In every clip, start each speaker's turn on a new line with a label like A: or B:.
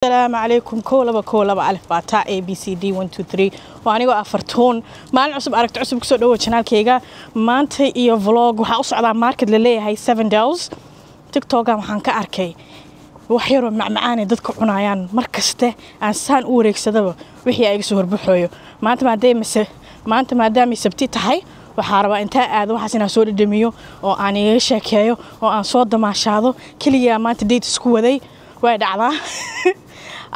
A: السلام عليكم كولبا ألف باتا ABCD 1 2 3 وأنا أفرتون ما نعصب أركت عصب كسر دو channel كيجا ما أنت إيو vlog وحأصل على ماركت للي هاي 7 days تيك توك عم حنك أركي وحيرو معاني ضدك عنايان مركزته إنسان أوريك سدبه وحي أيقسور بحويو ما أنت ما دام سبتي تحي وحاربا انت aad waxaasina soo dhadhamiyo oo aan iga sheekeeyo oo aan soo damaashado kaliya maanta date isku waday way dhacdaa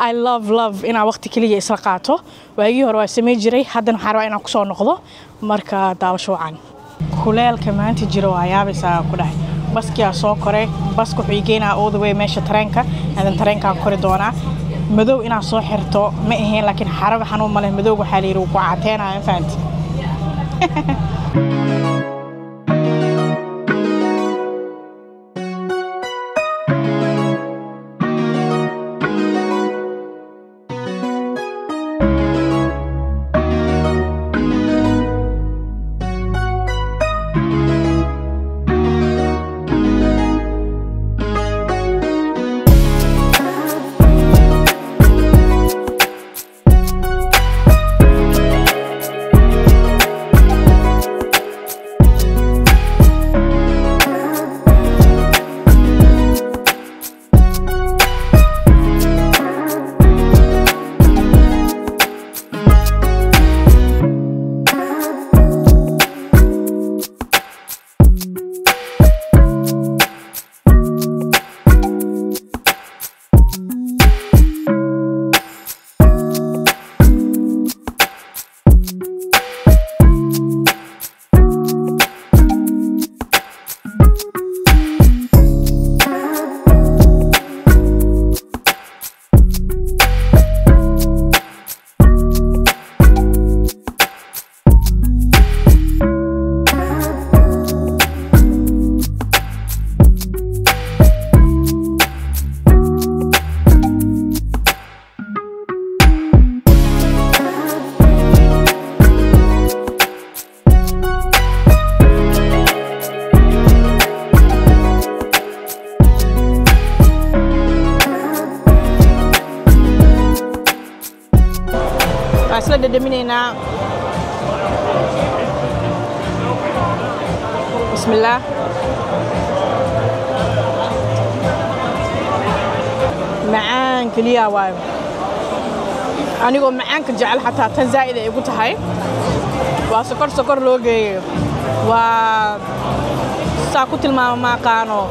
A: I love ina waqti kaliya isla qaato waagii hore waa sameey jiray haddana waxaan rabaa inaan ku soo noqdo marka daawasho wacan kuleelka maanta jiro waa yaabaysaa ku dhahay baskiya soo koray basku wuxuu igeynaa all the way meesha tareenka aan tareenka kori doonaa madow inaan soo xirto ma ahayn laakiin xaraba xanuun ma leh madow waxa la yiri ku caateenaa faanti أصلاً دمينا بسم الله معان كليا واي أنا أقول معان كجعل حتى تنزايد يقول هاي وسكر لوجي و ساكوت ما كانوا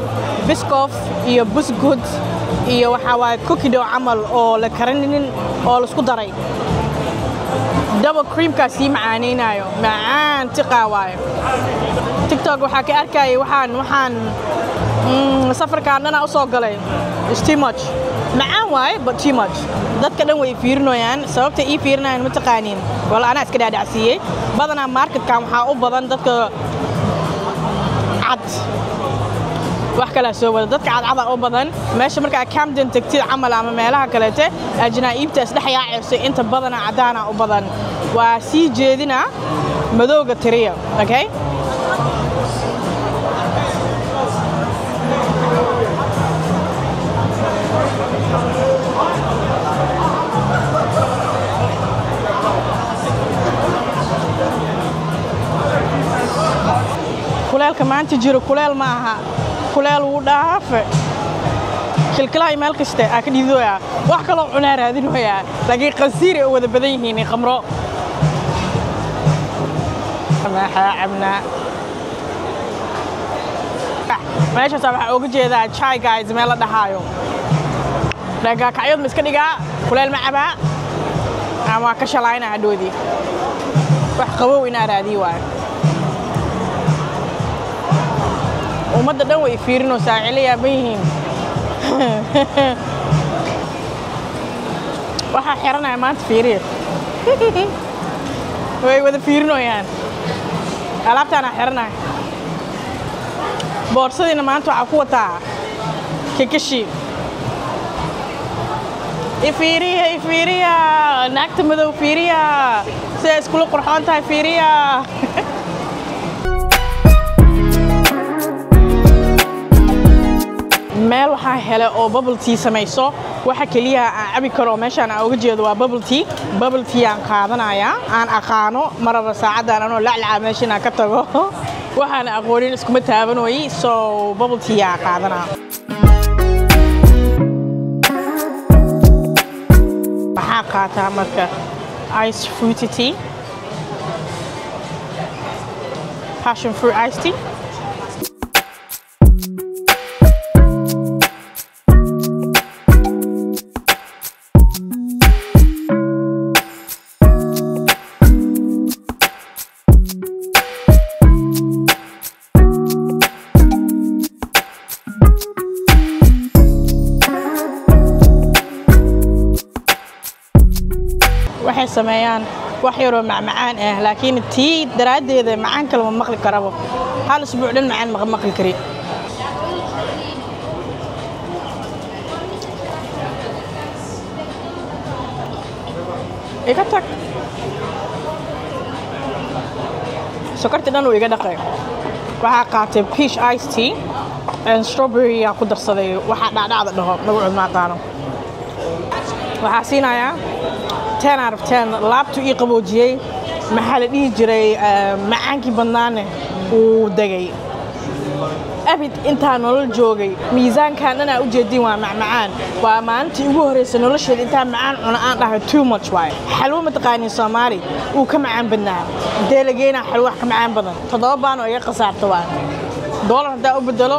A: بسكوف إيو بسكوت إيو حواي كوكي دو عمل أو لكرنين أو لسكودري double cream كاسي معانينايو معان تقاواي تيك توك waxaa ka arkay waxaan safarkaan ana u soo galay is too much macaan waay but too much dadka dhan way fiirinayaan sababta ii fiirinayaan ma taqaaniin wala ana iska dhaadhacsiiyay badana marketkan waxa u badan dadka cad wax kala soo wada dadka cad oo badan meesha marka Camden tagtid amal ama meelaha kale ajnaa'ibta isdhaxyaacayso inta badan cadaana u badan waa sii jeedina madowga tiriya okay kuleelka maanta jiro kuleel ma aha kuleel uu dhaafe kilkala imaal kasta ka dhidooya wax kale oo cunaa raadinaya laakiin qasiir oo wada badan yihiin qamro ma xaabna meesha waxa ugu jeedaa chai guys meel la dhahayo laga kacayad ma iska dhigaa kuleel ma caba ama ka shalayna hadhoodii wax qabow ina raadi waay umada dhan way fiirino saaciliya bayihiin waxa xiranay maanta fiiriye way wada fiirinayaan alaabtana xiranay boorsadina maanta waxa ku wataa kikashi ifiiriya naagta madow fiiriya si isku qurxoon tahay fiiriya meel waxa hele oo bubble tea samayso waxa kaliya aan cabi karo meeshaan aan uga jeedo waa bubble tea aan qaadanaya aan aqaano maraba saacadan anoo laclaa meeshaan aan ka tago waxaan aqoonin iskuma taabanooyi so bubble tea aan qaadanaa waxaa qaataa marka ice fruity tea passion fruit iced tea waxay sameeyaan wax yar oo macmacaan ah laakiin tii daraadeeda macaan kale ma maqli karabo hal isbuuc dhan macaan ma maqli kari iga tag sokorta dhan uu iga dhaqay waxaa qaatay peach iced tea and strawberry yaa ku darsaday waxa dhacdhacda dhaho magacood ma aqaano waxaa siinayaa 10 out of 10 laabtu ii qaboojiyay maxaa la dhihi jiray macaankii badnaane uu degay abid intaan nolol joogay miisaankan dhan u jeedin waa macmacaan waa maalintii ugu horeysay nolosheeda intaan macaan cuna aan dhahay too much waay xalwo ma taqaaniin Soomaali uu ka macaan badnaa intee la geynaa xalwo wax ka macaan badan 7 baan oo iga qasaarto waa dollar hadaa u bedelo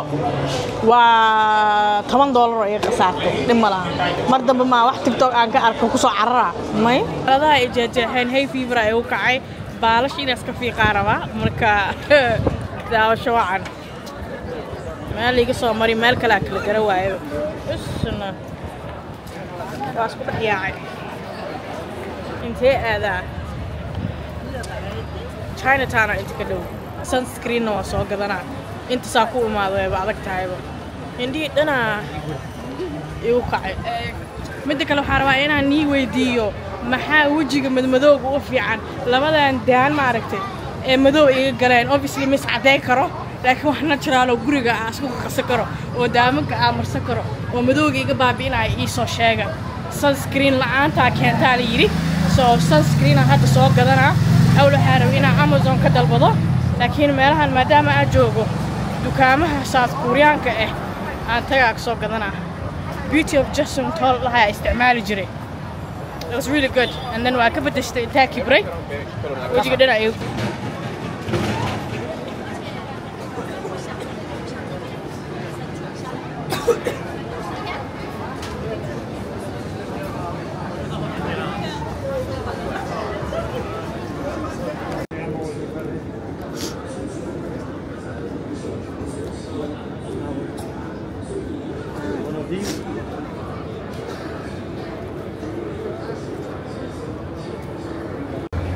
A: waa $10 oo iga qasaarto dhimala mar dambe ma wax TikTok aan ka arko ku soo carara may xaladaha ay jeexeen hay fever ay u kacay baalash inaas ka fiiqaaraba marka daawasho wacan meel iga soo mari meel kala kala gara waayo isna waas ku dhaxyaacay intee aadaa Chinatown inta ka dhow sunscreen oo soo gadanaa inta saa ku imaado ay adag tahayba indii dhana igu kacay mid kale waxa rabaa inaan nii weydiiyo maxaa wajiga madmadowga u fiican labadan daan ma aragtay ee madow iga galeen obviously mis caday karo laakiin wax natural oo guriga aan isku qasan karo oo daamanka aan marsan karo oo madowga iga baabiinay ii soo sheega sunscreen la'aanta keenta la yiri soo sunscreen hadda soo gadanaa awla xaraw inaan Amazon ka dalbado laakiin meelahan maadaama aan joogo dukaamaha South Koreanka aan tagaa soo gadanaa Beauty of Joseon tol laha isticmaali jiray it was really good and then waa ka badashtay taaki break wajiga dhana ay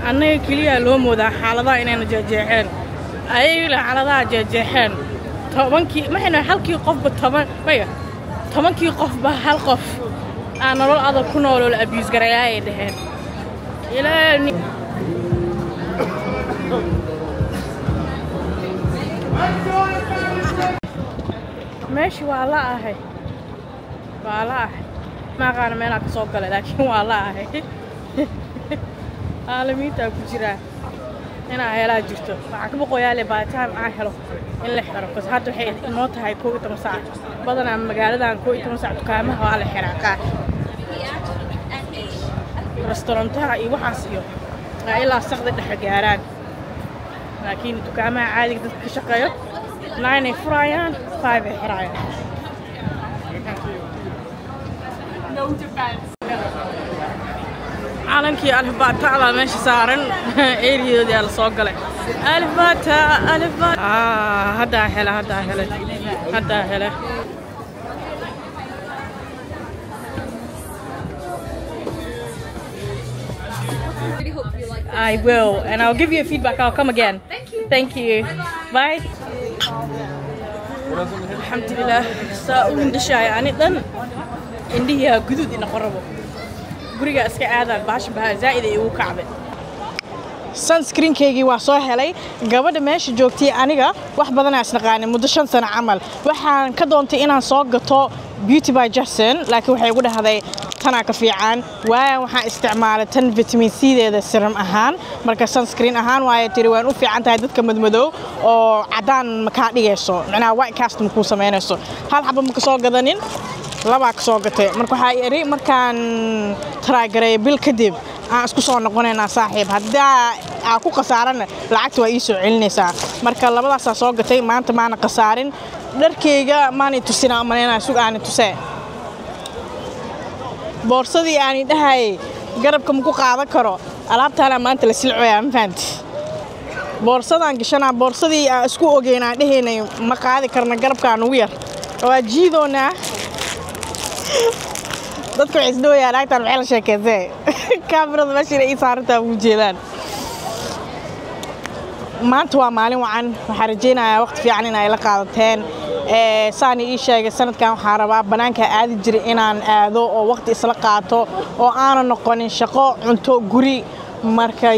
A: annaga kaliya loo moodaa xaaladaha inayna jeexeen ayay xaaladaha jeexeen 10kii maxayna halkii qofba 10kii qofba hal qof aan nolol adag ku nool oo abuse gareeyay dhaheen ilaani meeshi waa la ahay ma qaana meel ka soo galay laakiin waa la ahay عالميتا كجرا هنا هلا جرتو عقب قيالي بايتان aan helo in la xiro qas hadda waxay inoo tahay 12 saac badana magaaladan 12 saac dukaamaha waa la xiraa qaar restaurantaha iyo waxaas iyo ilaa saqda dhex gaaraan laakiin dukaamaha caadiga dadka ka shaqeeyo 9 ay furayaan 5 ay xirayaan no defense عالمكي ألف باتا على ماشي سارن إيريو دي على صوق له ألف باتا هدا هلا I will and I'll give you a feedback. I'll come again. Thank you. Bye. Alhamdulillah. سأقول دشاي يعني دن عندي جدود إن قربوا guriga iska aadaan baash baa zaid ay ugu kacbay sunscreen keegi waa soo helay gabadha meesha joogtay aniga wax badan aan isnaqaanay muddo 5 sano camal waxaan ka doontay inaan soo gato beauty by Jason laakiin waxay ugu dhahday tana ka fiican waayan waxaan isticmaalay tan vitamin C deeda serum ahaan marka sunscreen ahaan waaye tiri waan u fiican tahay dadka madmadow oo cadaan ma ka dhigayso macnaha white cast ma ku sameynayso hal xabo ma ka soo gadanin laba ka soo gatay marka waxa yiri markaan try garay bil kadib aan isku soo noqonaynaa saaxiib hadaa aan ku qasaarana lacagta waa ii soo celinaysaa marka labadaas soo gatay maanta maana qasaarin dharkeyga maani tusinaa maneena suuq aan tusay boorsadii aan dhahay garabka ma ku qaadan karo alaabtaana maanta la silcooyaa ma fahanti boorsadaan gashanaa boorsadii aan isku ogeynaa dhaheynay ma qaadi karna garabkaan ugu yar waa jiidoonaa dadku waxay isdhooyaan lacagtaan maxay la sheekeysay kaamirada meesha ii saarantaa ugu jeedaan maanta waa maalin wacan waxaan rajaynayaa waqti fiican in ay la qaadateen saani ii sheegay sanadkan waxaan rabaa banaanka aadi jiray inaan aado oo waqti isla qaato oo aanan noqonin shaqo cunto guri marka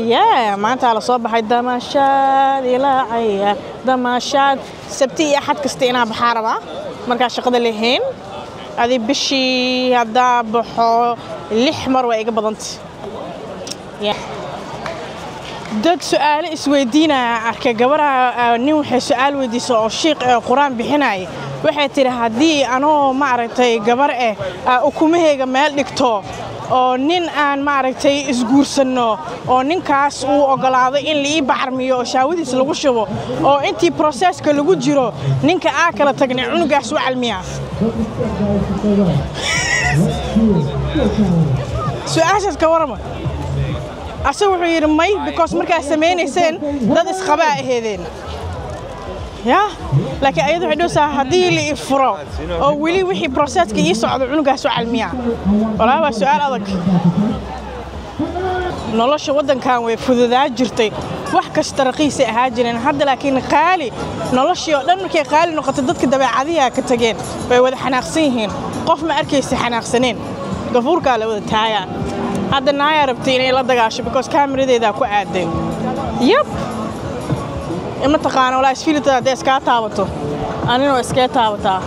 A: maanta la soo baxay damaashaad ilaacaya damaashaad sabti iyo axad kasta inaan baxaa rabaa markaa shaqada lehayn adi bishii haddaa baxo 6 mar waa iga badantay dad su'aalo isweydiinaya arkay gabadha nin waxay su'aal weydiisay oo sheekh quraan bixinay waxay tiri hadii anoo ma aragtay gabar ukumaheega meel dhigto oo nin aan ma aragtay isguursano oo ninkaas uu ogolaado in la ii bacarmiyo oo shaawadiis lagu shubo oo intii processka lagu jiro ninka aan kala tagnay cunugaas u calmiya su'aashaas ka warama asagu wuxuu yiri may because markaa sameeynaysan dad isqaba aheedeen laakiin ayadu waxay dhoosaa hadii la ifuro oo wili wixii processka ii socdo cunugaas u calmiya walaa waa su'aal adag nolosha wadankan way fududaa jirtay wax kasta raqiis ahaa jireen hadda laakiin qaali noloshii oo dhan markay qaali noqoto dadka dabeecadiga ka tageen way wada xanaaqsan yihiin qof ma arkaysa xanaaqsaneen gafuurka la wada taaya hadda naaya rabtay inay la dagaasho because kaamiradeeda ku aaday ima taqaan wala isfiiltada iska taabato anina iska taabataa